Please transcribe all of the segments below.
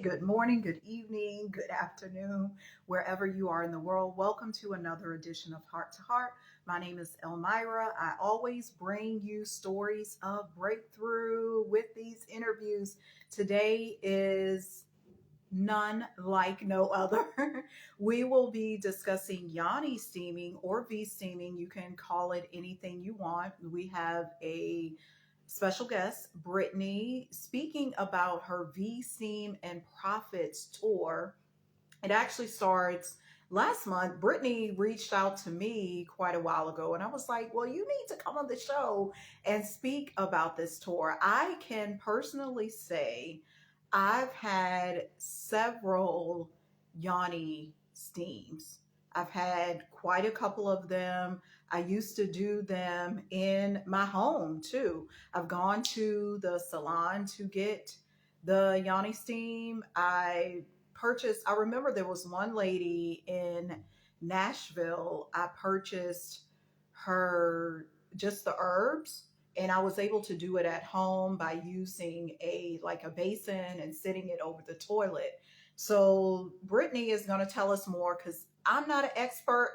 good morning, good evening, good afternoon, wherever you are in the world. Welcome to another edition of Heart to Heart. My name is Elmira. I always bring you stories of breakthrough with these interviews. Today is none like no other. We will be discussing Yoni steaming or V steaming. You can call it anything you want. We have a special guest, Brittyne, speaking about her V Steam and Profits tour. It actually starts last month. Brittyne reached out to me quite a while ago, and I was like, well, you need to come on the show and speak about this tour. I can personally say I've had several Yoni steams. I've had quite a couple of them. I used to do them in my home too. I've gone to the salon to get the Yoni steam. I remember there was one lady in Nashville. I purchased her just the herbs, and I was able to do it at home by using a basin and sitting it over the toilet. So Brittyne is going to tell us more because I'm not an expert.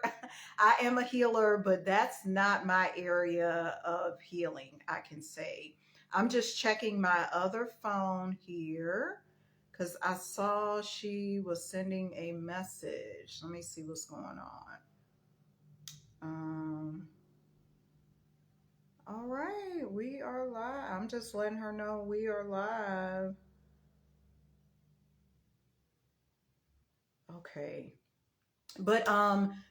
I am a healer, but that's not my area of healing, I can say. I'm just checking my other phone here because I saw she was sending a message. Let me see what's going on. All right, we are live. I'm just letting her know we are live. Okay. But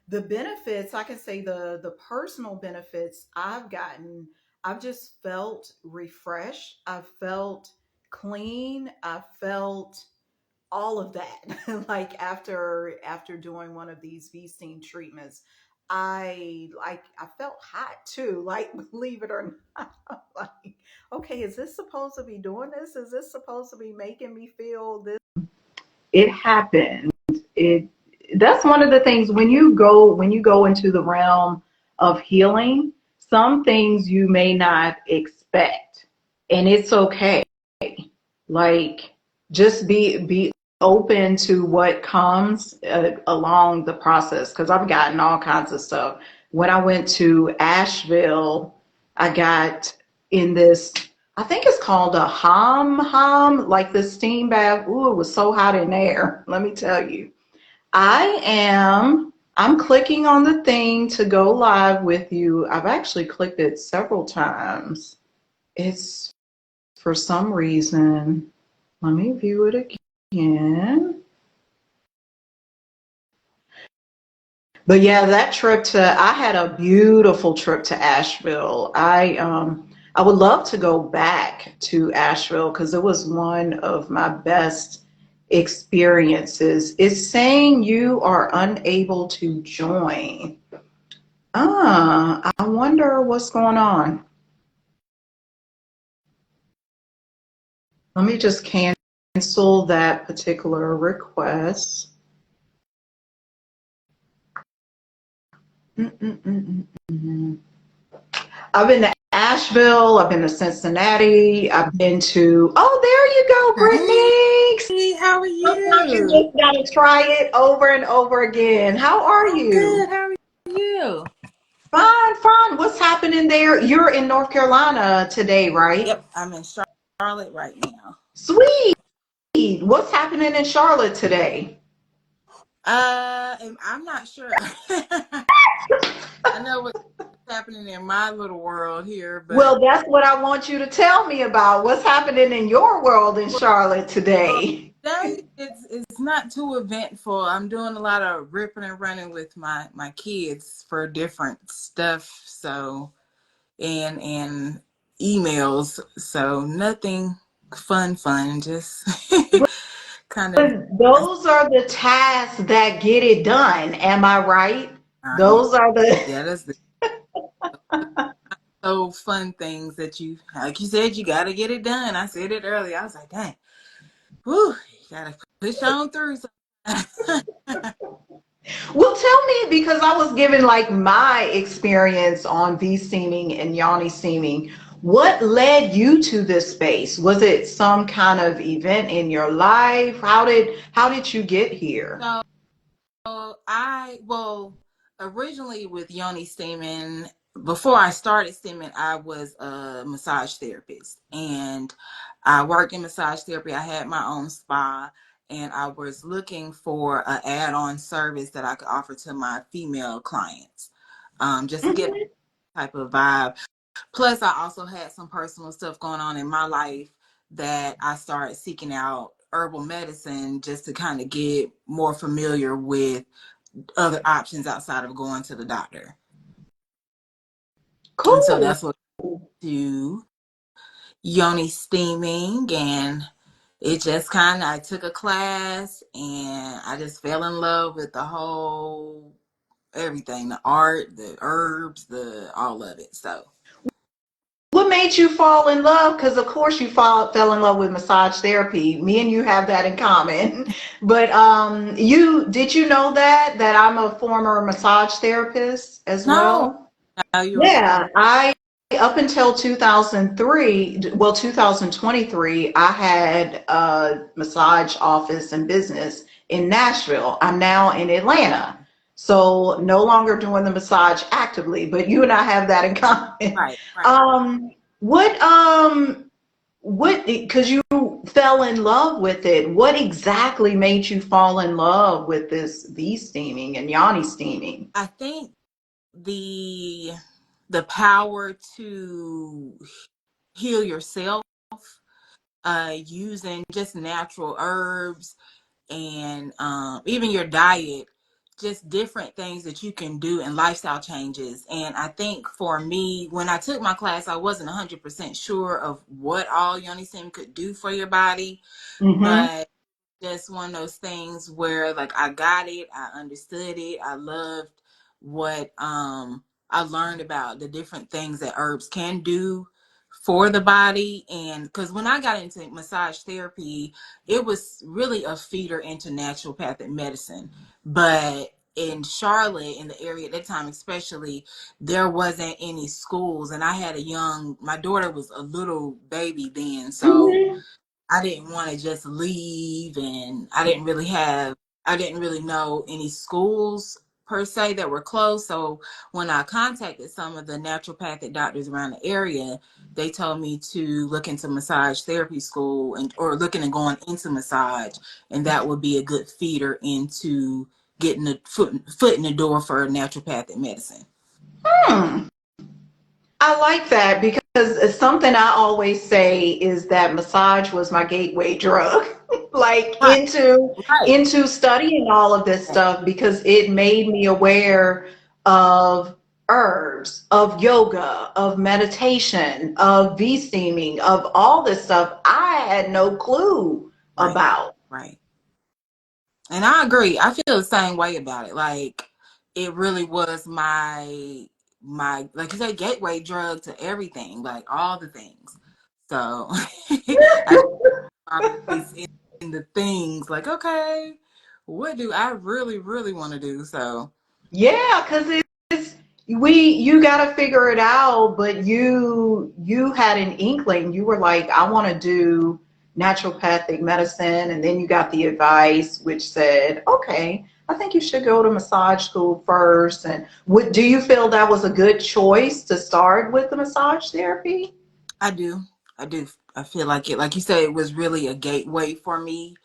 the benefits, I can say the personal benefits I've gotten, I've just felt refreshed. I felt clean. I felt all of that. Like after doing one of these V-steam treatments, I felt hot too. Like, believe it or not, like, okay, is this supposed to be doing this? Is this supposed to be making me feel this? It happened. It That's one of the things when you go into the realm of healing, some things you may not expect, and it's okay. Like, just be open to what comes along the process, because I've gotten all kinds of stuff. When I went to Asheville, I got in this, I think it's called a like this steam bath. Ooh, it was so hot in there, let me tell you. I'm clicking on the thing to go live with you. I've actually clicked it several times. It's, for some reason, let me view it again. But yeah, I had a beautiful trip to Asheville. I would love to go back to Asheville because it was one of my best experiences. It's saying you are unable to join. I wonder what's going on. Let me just cancel that particular request. Mm-mm-mm-mm-mm. I've been to Asheville. I've been to Cincinnati. I've been to, oh, there you go, Brittyne. Hey, how are Sometimes you you? just gotta try it over and over again. How are I'm you? good. How are you? Fine, fine. What's happening there? You're in North Carolina today, right? Yep, I'm in Charlotte right now. Sweet. What's happening in Charlotte today? And I'm not sure. I know what's happening in my little world here, but Well, that's what I want you to tell me about. What's happening in your world in Charlotte today? today it's not too eventful. I'm doing a lot of ripping and running with my kids for different stuff. So and emails. So nothing fun. Just kind of. Those are the tasks that get it done. Am I right? Yeah, Those are the yeah, that's the so fun things that you, like you said, you got to get it done. I said it earlier. I was like, dang, whew, you got to push on through. Well, tell me, because I was given like my experience on V steaming and Yoni steaming. What led you to this space? Was it some kind of event in your life? How did you get here? So well, originally with Yoni steaming, before I started steaming, I was a massage therapist, and I worked in massage therapy. I had my own spa, and I was looking for an add-on service that I could offer to my female clients, just to get Mhm. a type of vibe. Plus, I also had some personal stuff going on in my life that I started seeking out herbal medicine just to kind of get more familiar with other options outside of going to the doctor. And so Cool. that's what I do Yoni steaming, and it just kind of, I took a class and I just fell in love with the whole everything, the art, the herbs, the all of it. So What made you fall in love? Because of course you fell in love with massage therapy. Me and you have that in common. But you did you know that I'm a former massage therapist as no, well? no, you were Yeah, I up until 2003, well 2023, I had a massage office and business in Nashville. I'm now in Atlanta. So no longer doing the massage actively, but you and I have that in common. right, right. Um, what because you fell in love with it. What exactly made you fall in love with this V steaming and Yanni steaming? I think the the power to heal yourself using just natural herbs and even your diet, just different things that you can do and lifestyle changes. And I think for me, when I took my class, I wasn't 100% sure of what all Yoni Sim could do for your body, Mm-hmm. but just one of those things where like I got it, I understood it, I loved what I learned about the different things that herbs can do for the body. And because when I got into massage therapy, it was really a feeder into naturopathic medicine. But in Charlotte, in the area at that time especially, there wasn't any schools, and I had my daughter was a little baby then, so Mm-hmm. I didn't want to just leave, and I didn't really know any schools per se that were close. So when I contacted some of the naturopathic doctors around the area, they told me to look into massage therapy school and or looking at going into massage, and that would be a good feeder into getting a foot in the door for naturopathic medicine. Hmm. I like that because something I always say is that massage was my gateway drug, like Right, right, into studying all of this stuff because it made me aware of herbs, of yoga, of meditation, of V steaming, of all this stuff I had no clue right, about. right. And I agree. I feel the same way about it. Like it really was my like you said gateway drug to everything, like all the things. So I my place in the things like okay, what do I really want to do? So Yeah, because it's you got to figure it out, but you had an inkling. You were like, I want to do naturopathic medicine, and then you got the advice which said, okay, I think you should go to massage school first. And do you feel that was a good choice to start with the massage therapy? I do, I do. I feel like it, like you said, it was really a gateway for me.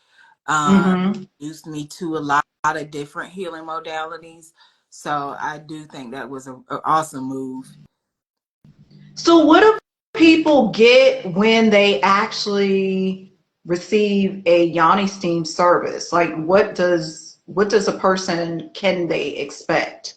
Mm-hmm. Introduced me to a lot of different healing modalities. So I do think that was an awesome move. So what do people get when they actually receive a Yanni Steam service? Like what does a person can they expect?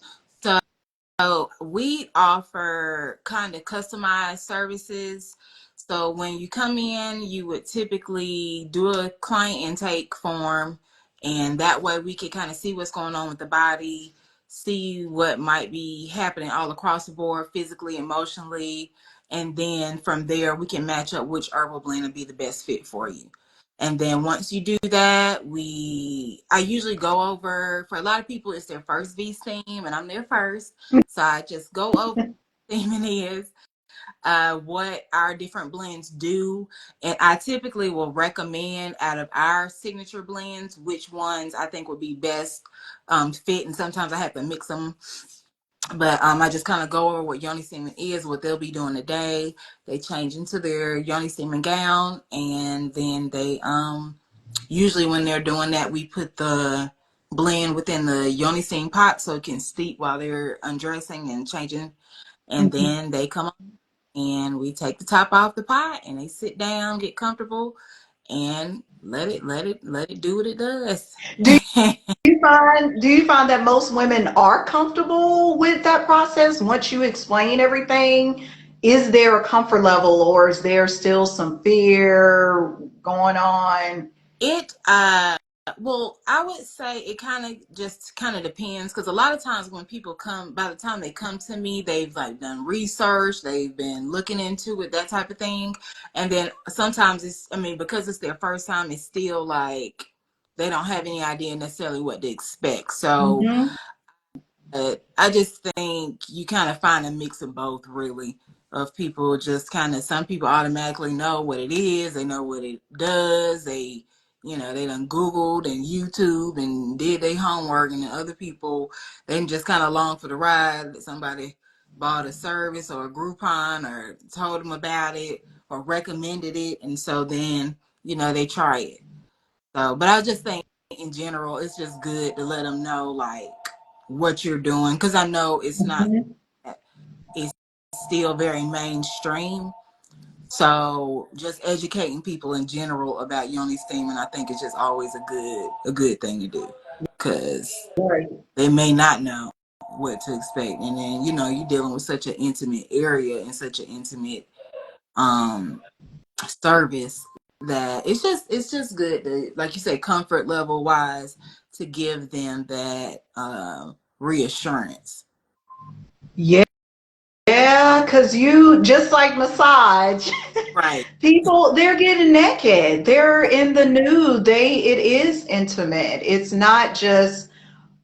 So we offer kind of customized services. So when you come in, you would typically do a client intake form, and that way we could kind of see what's going on with the body, see what might be happening all across the board, physically, emotionally, and then from there we can match up which herbal blend would be the best fit for you. And then once you do that, I usually go over, for a lot of people, it's their first V steam, and I'm their first. So I just go over what steaming is. what our different blends do. And I typically will recommend out of our signature blends, which ones I think would be best fit. And sometimes I have to mix them. But I just kind of go over what Yoni Steaming is, what they'll be doing today. They change into their Yoni Steaming gown, and then they usually when they're doing that, we put the blend within the Yoni Steam pot so it can steep while they're undressing and changing. And Mhm. then they come up and we take the top off the pot and they sit down, get comfortable, and let it do what it does. Do do you find that most women are comfortable with that process once you explain everything? Is there a comfort level, or is there still some fear going on? It well, I would say it kind of depends, because a lot of times when people come, by the time they come to me, they've like done research, they've been looking into it, that type of thing. And then sometimes it's, I mean, because it's their first time, it's still like they don't have any idea necessarily what to expect. So Hmm. I just think you kind of find a mix of both, really, of people just kind of, some people automatically know what it is, they know what it does, they done Googled and YouTube and did their homework, and then other people, they just kind of along for the ride that somebody bought a service or a Groupon or told them about it or recommended it, and so then, they try it. So, but I just think in general, it's just good to let them know like what you're doing, because I know it's not, Hmm. it's still very mainstream. So just educating people in general about Yoni steaming, I think, is just always a good thing to do, because Right. they may not know what to expect, and then you're dealing with such an intimate area and such an intimate um service, that it's just good to, like you say, comfort level wise, to give them that reassurance. Yeah, yeah, because you just like massage, Right. people, they're getting naked. They're in the nude. It is intimate. It's not just,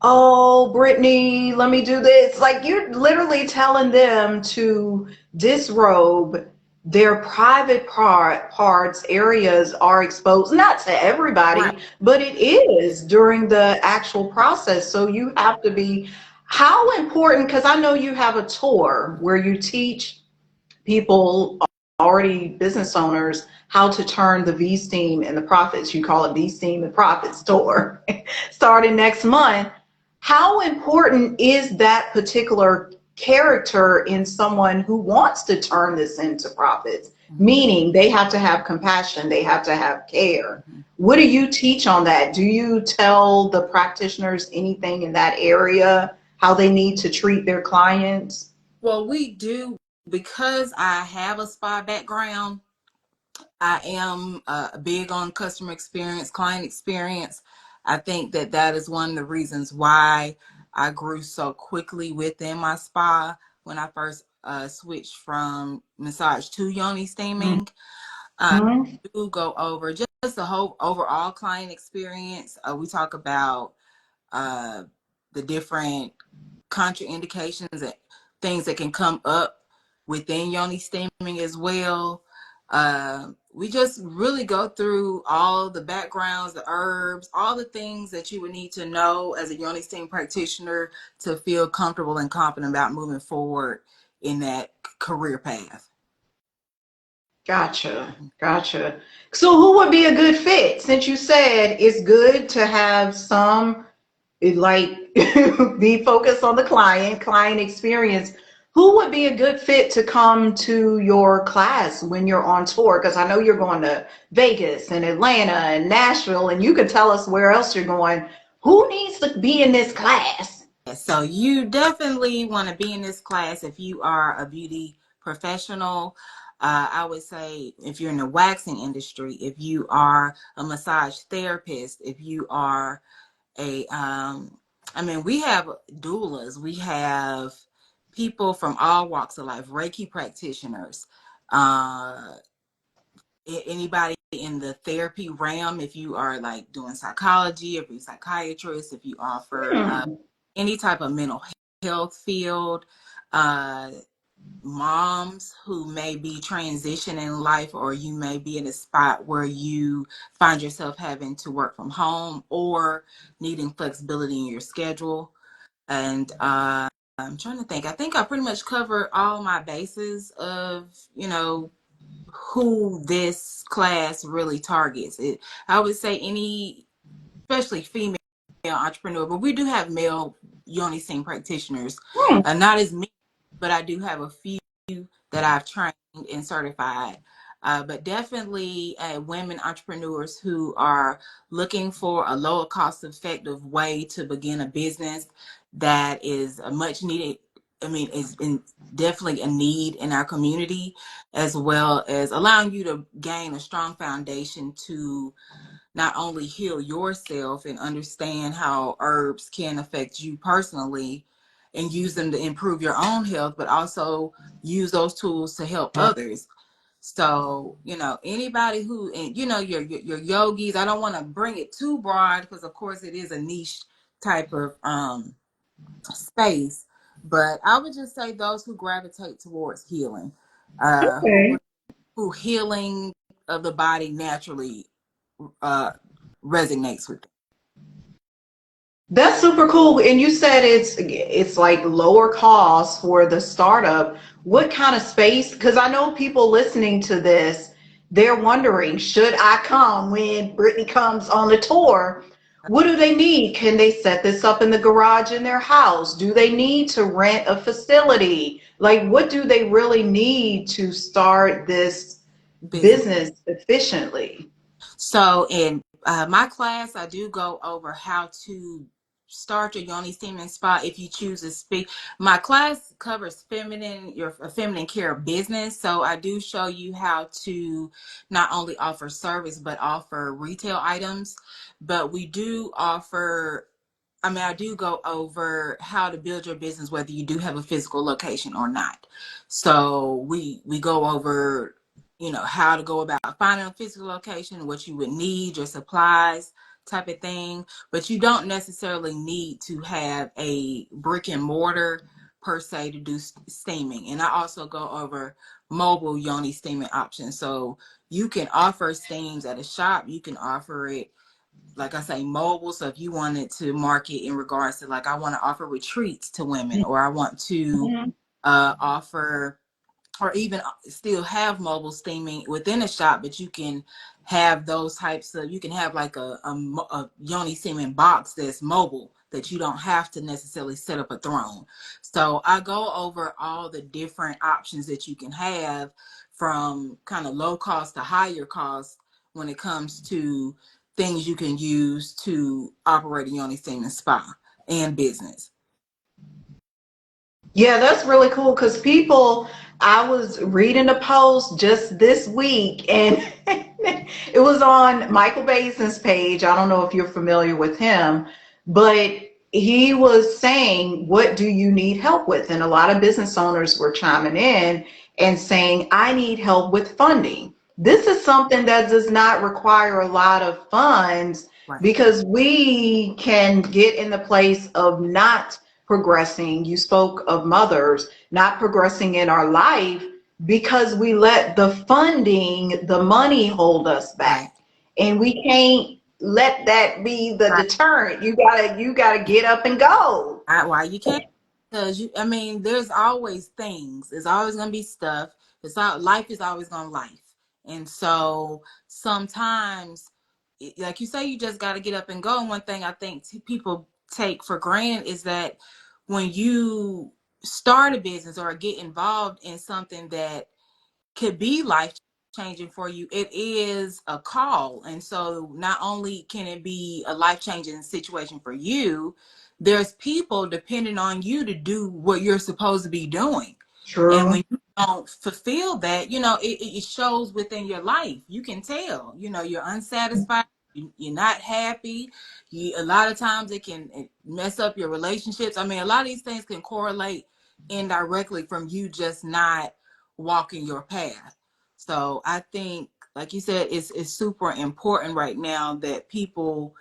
oh, Brittany, let me do this. Like, you're literally telling them to disrobe. Their private parts, areas are exposed, not to Right. everybody, but it is during the actual process. So you have to be, how important, because I know you have a tour where you teach people, already business owners, how to turn the V Steam and the Profits, you call it V Steam and Profit store, starting next month. How important is that particular character in someone who wants to turn this into profits? Mhm. Meaning they have to have compassion, they have to have care. Mhm. What do you teach on that? Do you tell the practitioners anything in that area, how they need to treat their clients? Well, we do, because I have a spa background. I am big on customer experience, client experience. I think that is one of the reasons why I grew so quickly within my spa when I first switched from massage to Yoni steaming. Mhm. Do go over just the whole overall client experience. We talk about uh, the different contraindications and things that can come up within Yoni steaming as well. We just really go through all the backgrounds, the herbs, all the things that you would need to know as a Yoni steam practitioner to feel comfortable and confident about moving forward in that career path. Gotcha. Gotcha. So who would be a good fit? Since you said it's good to have some, like, be focused on the client experience. Who would be a good fit to come to your class when you're on tour? Because I know you're going to Vegas and Atlanta and Nashville, and you can tell us where else you're going. Who needs to be in this class? So you definitely want to be in this class if you are a beauty professional. I would say if you're in the waxing industry, if you are a massage therapist, if you are I mean, we have doulas, we have people from all walks of life, Reiki practitioners, uh, anybody in the therapy realm, if you are like doing psychology, if you're a psychiatrist, if you offer Hmm. any type of mental health field. Uh, moms who may be transitioning in life, or you may be in a spot where you find yourself having to work from home or needing flexibility in your schedule. And I'm trying to think. I think I pretty much covered all my bases of, who this class really targets. I would say any, especially female entrepreneur, but we do have male Yoni Singh practitioners. Hmm. Not as many, but I do have a few that I've trained and certified. But definitely women entrepreneurs who are looking for a lower cost effective way to begin a business that is a much needed, is in definitely a need in our community, as well as allowing you to gain a strong foundation to not only heal yourself and understand how herbs can affect you personally and use them to improve your own health, but also use those tools to help others. So, anybody who, and your yogis, I don't want to bring it too broad because of course it is a niche type of space, but I would just say those who gravitate towards healing, Okay. who healing of the body naturally uh, resonates with them. That's super cool. And you said it's like lower cost for the startup. What kind of space? Because I know people listening to this, they're wondering, should I come when Brittyne comes on the tour? What do they need? Can they set this up in the garage in their house? Do they need to rent a facility? Like, what do they really need to start this Business. business efficiently? So in my class, I do go over how to start your yoni steaming spa if you choose to speak. My class covers your feminine care business. So I do show you how to not only offer service, but offer retail items. But we do offer, I do go over how to build your business, whether you do have a physical location or not. So we go over, how to go about finding a physical location, what you would need, your supplies, type of thing. But you don't necessarily need to have a brick and mortar per se to do steaming. And I also go over mobile yoni steaming options. So you can offer steams at a shop. You can offer it, like I say, mobile. So if you wanted to market in regards to, like, I want to offer retreats to women, or I want to Mhm. offer, or even still have mobile steaming within a shop, but you can have those types of, you can have like a yoni steaming box that's mobile, that you don't have to necessarily set up a throne. So I go over all the different options that you can have, from kind of low cost to higher cost, when it comes to things you can use to operate a yoni steaming spa and business. Yeah, that's really cool because I was reading a post just this week and it was on Michael Basin's page. I don't know if you're familiar with him, but he was saying, what do you need help with? And a lot of business owners were chiming in and saying, I need help with funding. This is something that does not require a lot of funds Right. because we can get in the place of not progressing. You spoke of mothers not progressing in our life because we let the funding, the money hold us Right. back. And we can't let that be the deterrent. You gotta get up and go. Why you can't? Because there's always things. There's always gonna be stuff. Life is always gonna life, and so sometimes, like you say, you just got to get up and go. And one thing I think people take for granted is that when you start a business or get involved in something that could be life changing for you, it is a call. And so not only can it be a life changing situation for you, there's people depending on you to do what you're supposed to be doing. And True. when you don't fulfill that, it shows within your life. You can tell, you're unsatisfied, you're not happy. A lot of times it can mess up your relationships. A lot of these things can correlate indirectly from you just not walking your path. So I think, like you said, it's super important right now that people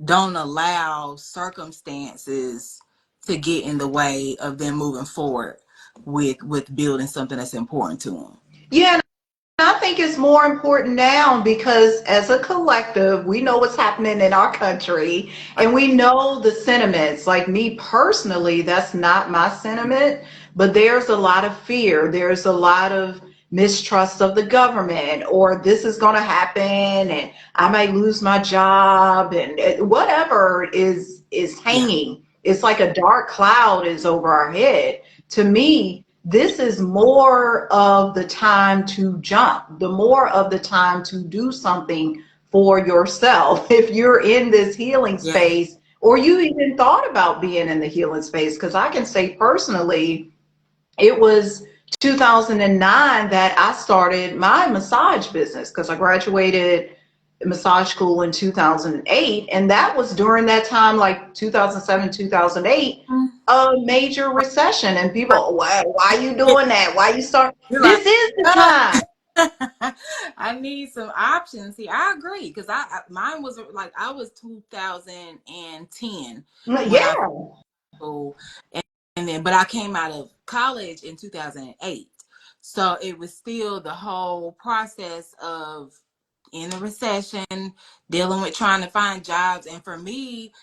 don't allow circumstances to get in the way of them moving forward. with building something that's important to them. Yeah, I think it's more important now because as a collective, we know what's happening in our country Right. and we know the sentiments. Like me personally, that's not my sentiment, but there's a lot of fear. There's a lot of mistrust of the government, or this is going to happen and I might lose my job, and whatever is Yeah. hanging. It's like a dark cloud is over our head. To me, this is more of the time to jump, the more of the time to do something for yourself. If you're in this healing Yeah. space, or you even thought about being in the healing space, because I can say personally, it was 2009 that I started my massage business because I graduated massage school in 2008. And that was during that time, like 2007, 2008, a major recession. And people, why are you doing that? Why you start? You're like, This is the "Ah, time. I need some options." See, I agree because mine was like I was 2010 when I Yeah, school, and then but I came out of college in 2008, so it was still the whole process of in the recession, dealing with trying to find jobs, and for me,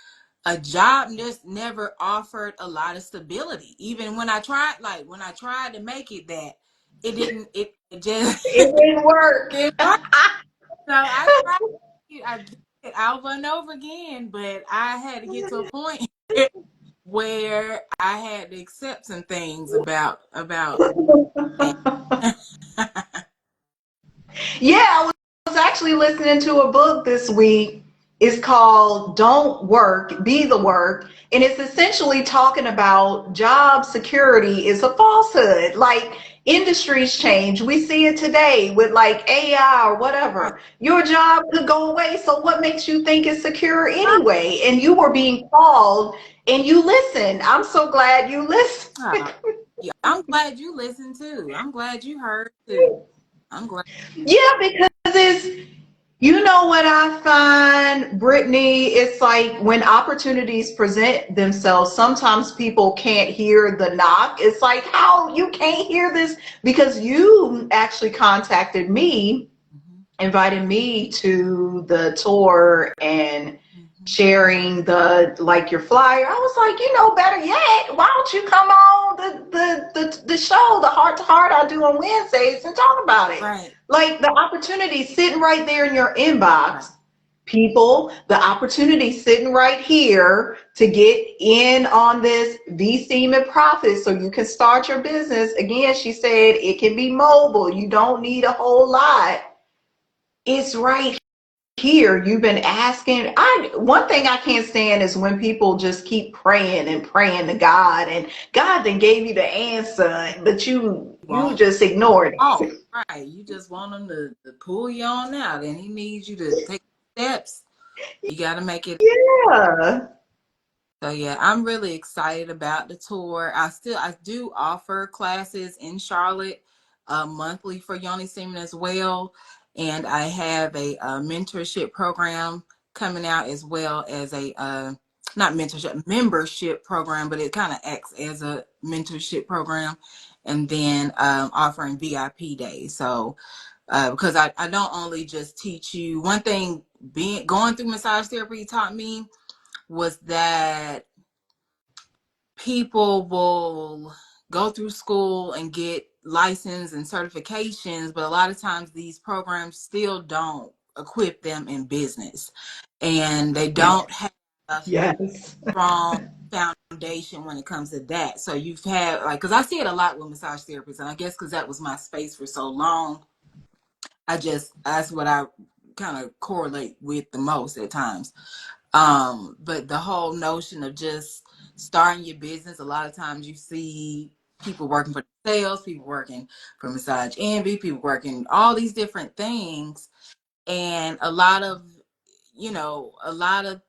a job just never offered a lot of stability. Even when I tried to make it that, it didn't. It just it didn't work. didn't work. So I did it over and over again, but I had to get to a point where I had to accept some things about that. Yeah, I was actually listening to a book this week. It's called Don't Work, Be the Work. And it's essentially talking about job security is a falsehood. Like industries change. We see it today with like AI or Right. whatever. Your job could go away. So what makes you think it's secure anyway? And you were being called and you listened. I'm so glad you listened. Oh, yeah, I'm glad you listened too. I'm glad you heard too. I'm glad. Yeah, because it's, you know what I find, Brittany? It's like when opportunities present themselves, sometimes people can't hear the knock. It's like, how you can't hear this? Because you actually contacted me, Mhm. invited me to the tour and Mhm. sharing the like your flyer. I was like, you know, better yet, why don't you come on the show, the heart to heart I do on Wednesdays, and talk about it? Right. Like the opportunity sitting right there in your Right. inbox. People, the opportunity sitting right here to get in on this VC and profit so you can start your business. Again, she said it can be mobile. You don't need a whole lot. It's right here. You've been asking. I One thing I can't stand is when people just keep praying and praying to God, and God then gave you the answer, but you Won't just ignored oh, it. right. You just want him to pull you on out, and he needs you to take steps. You got to make it. Yeah. So yeah, I'm really excited about the tour. I do offer classes in Charlotte monthly for Yoni Semen as well, and I have a mentorship program coming out as well as a not mentorship membership program, but it kind of acts as a mentorship program, and then offering VIP days. So because I don't only just teach you one thing, being going through massage therapy taught me was that people will go through school and get license and certifications, but a lot of times these programs still don't equip them in business, and they don't have a Yes. strong foundation when it comes to that. So you've had like, because I see it a lot with massage therapists, and I guess because that was my space for so long, that's what I kind of correlate with the most at times. But the whole notion of just starting your business, a lot of times you see people working for sales, people working for Massage Envy, people working all these different things. And a lot of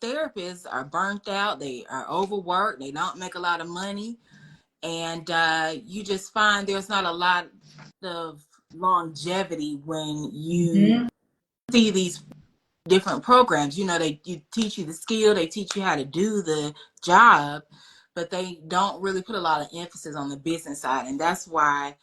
therapists are burnt out, they are overworked, they don't make a lot of money. And you just find there's not a lot of longevity when you Mhm. see these different programs. They teach you the skill, they teach you how to do the job, but they don't really put a lot of emphasis on the business side. And that's why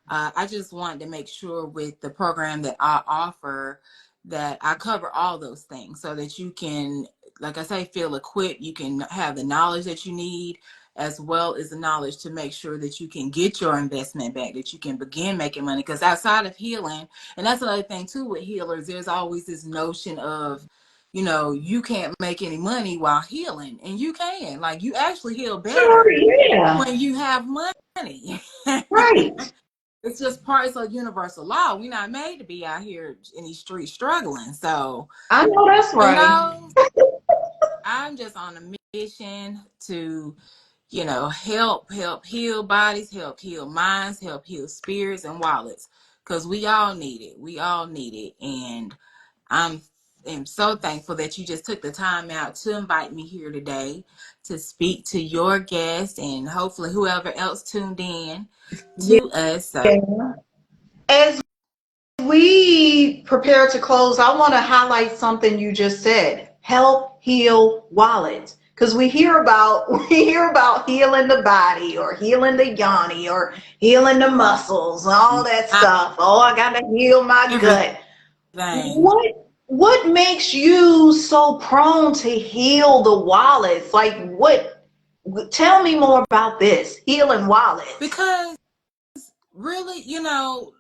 I just wanted to make sure with the program that I offer that I cover all those things so that you can, like I say, feel equipped. You can have the knowledge that you need, as well as the knowledge to make sure that you can get your investment back, that you can begin making money. Because outside of healing, and that's another thing too with healers, there's always this notion of, you know, you can't make any money while healing. And you can. Like, you actually heal Sure, better yeah. when you have money. Right. It's just part of universal law. We're not made to be out here in these streets struggling. So, I know that's you right. know, I'm just on a mission to, you know, help heal bodies, help heal minds, help heal spirits and wallets. Because we all need it. We all need it. And I'm am so thankful that you just took the time out to invite me here today to speak to your guest and hopefully whoever else tuned in to us. So, Yeah. As we prepare to close, I want to highlight something you just said. Help heal wallets. Because we hear about healing the body or healing the yoni or healing the muscles, all that not stuff. Oh, I gotta heal my gut. everything. What makes you so prone to heal the wallets? Like what, tell me more about this. Healing wallets. Because really, you know,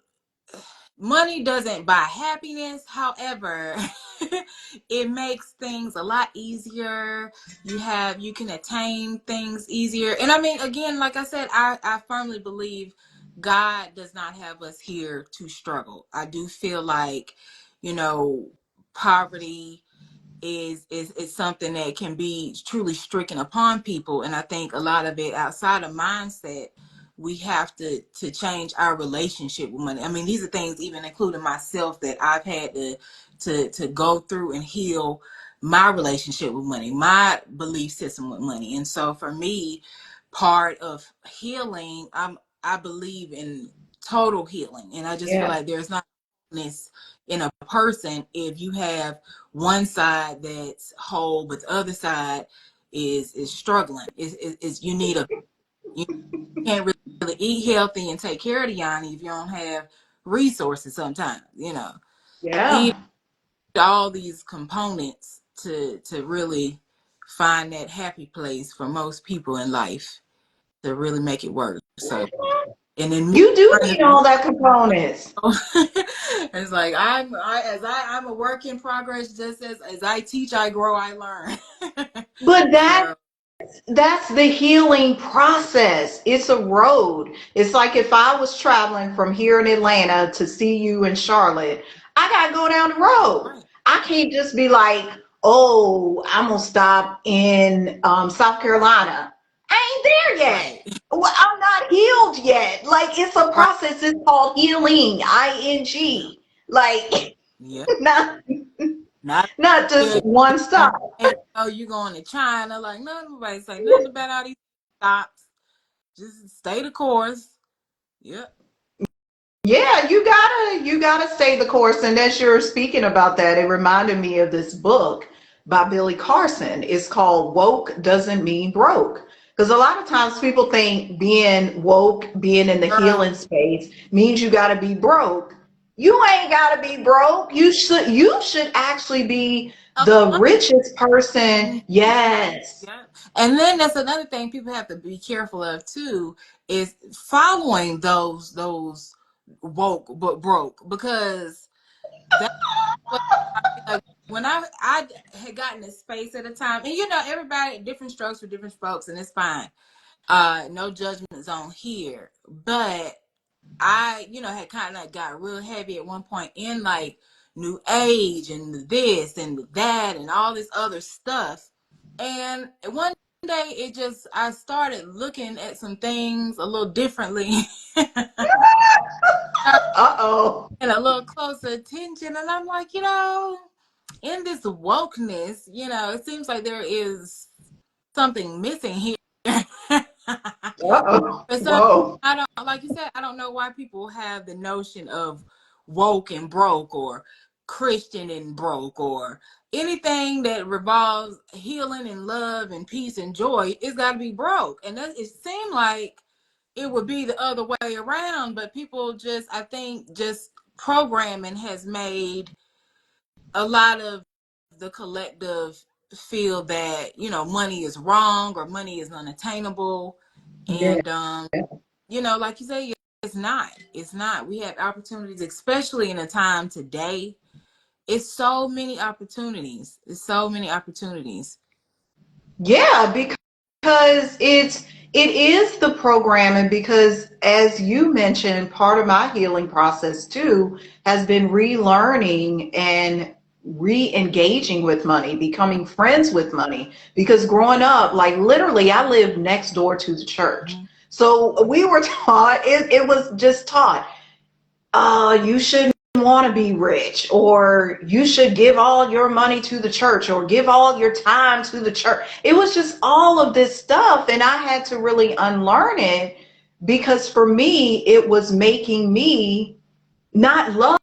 money doesn't buy happiness. However, it makes things a lot easier. You can attain things easier. And I mean, again, like I said, I firmly believe God does not have us here to struggle. I do feel like, you know, poverty is something that can be truly stricken upon people. And I think a lot of it outside of mindset, we have to change our relationship with money. I mean, these are things even including myself that I've had to go through and heal my relationship with money, my belief system with money. And so for me, part of healing, I believe in total healing. And I just feel Yeah. like there's not this in a person if you have one side that's whole, but the other side is struggling. Is you need a you can't really eat healthy and take care of the Yoni if you don't have resources. Sometimes you Yeah. need all these components to really find that happy place for most people in life to really make it work. So and then me You do trying need all that components. it's like I'm a work in progress. Just as I teach, I grow, I learn. But So that's the healing process. It's a road. It's like if I was traveling from here in Atlanta to see you in Charlotte, I gotta go down the road. right, I can't just be like, oh, I'm gonna stop in South Carolina. I ain't there yet. right, Well, I'm not healed yet. Like it's a right. process. It's called healing. Yeah, ING. Like yeah. not Not not just yeah, one stop. oh, you going to China? Like nobody say nothing about all these stops. Just stay the course. Yep. Yeah, you gotta stay the course. And as you're speaking about that, it reminded me of this book by Billy Carson. It's called Woke Doesn't Mean Broke. Because a lot of times people think being woke, being in the Girl. healing space means you gotta be broke. You ain't gotta be broke. You should actually be the richest person. Yeah, Yes. yeah. And then that's another thing people have to be careful of too is following those woke but broke because that's what I feel like when I had gotten this space at a time and everybody different strokes for different folks and it's fine. No judgment zone here, but I, had kind of got real heavy at one point in like new age and this and that and all this other stuff. And one day I started looking at some things a little differently Uh-oh. and a little closer attention. And I'm like, in this wokeness, it seems like there is something missing here. Uh-oh. But so Whoa. I don't, like you said, I don't know why people have the notion of woke and broke or Christian and broke or anything that revolves healing and love and peace and joy, it's got to be broke. And it seemed like it would be the other way around, but people just, I think, just programming has made a lot of the collective feel that, you know, money is wrong or money is unattainable. Yeah. And, you know, like you say, it's not. We have opportunities, especially in a time today. It's so many opportunities. Yeah, because it is the programming, because as you mentioned, part of my healing process too has been relearning and re-engaging with money, becoming friends with money. Because growing up, like literally I lived next door to the church. Mm-hmm. So we were taught, it was just taught, you shouldn't want to be rich, or you should give all your money to the church, or give all your time to the church. It was just all of this stuff. And I had to really unlearn it, because for me, it was making me not love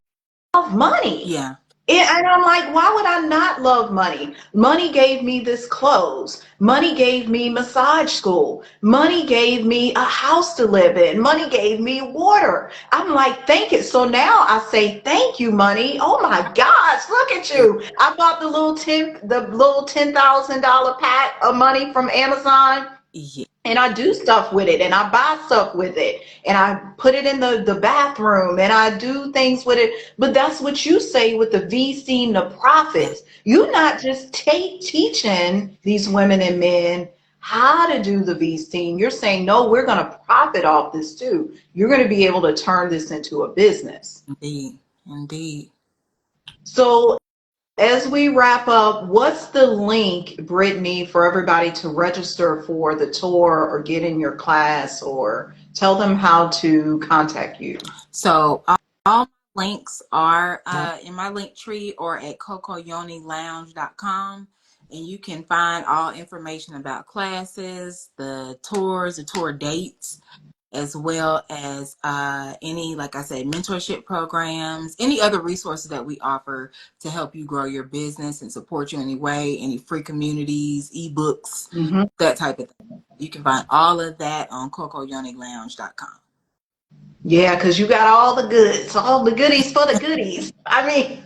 money. Yeah. And I'm like, why would I not love money? Money gave me this clothes. Money gave me massage school. Money gave me a house to live in. Money gave me water. I'm like, thank it. So now I say, thank you, money. Oh my gosh, look at you. I bought the little $10,000 pack of money from Amazon. Yeah. And I do stuff with it, and I buy stuff with it, and I put it in the bathroom, and I do things with it. But that's what you say with the VC, the Yeah. profits. You're not just teaching these women and men how to do the VC. You're saying, no, we're going to profit off this too. You're going to be able to turn this into a business. Indeed. So as we wrap up, what's the link, Brittyne, for everybody to register for the tour or get in your class, or tell them how to contact you? So all my links are in my link tree or at cocoyonilounge.com. And you can find all information about classes, the tours, the tour dates, as well as any, like I said, mentorship programs, any other resources that we offer to help you grow your business and support you in any way, any free communities, ebooks, Mm-hmm. that type of thing. You can find all of that on cocoyonilounge.com. Yeah, because you got all the goods, all the goodies for the goodies. I mean,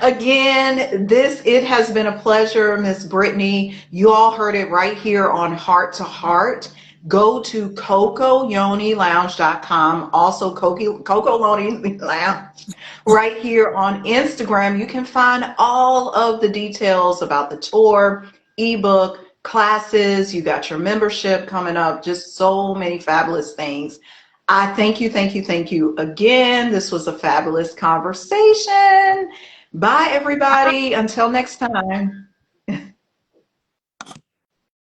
again, it has been a pleasure, Miss Brittyne. You all heard it right here on Heart to Heart. Go to cocoyonilounge.com. Also, Coco Yoni Lounge right here on Instagram. You can find all of the details about the tour, ebook, classes. You got your membership coming up. Just so many fabulous things. I thank you again. This was a fabulous conversation. Bye, everybody. Until next time.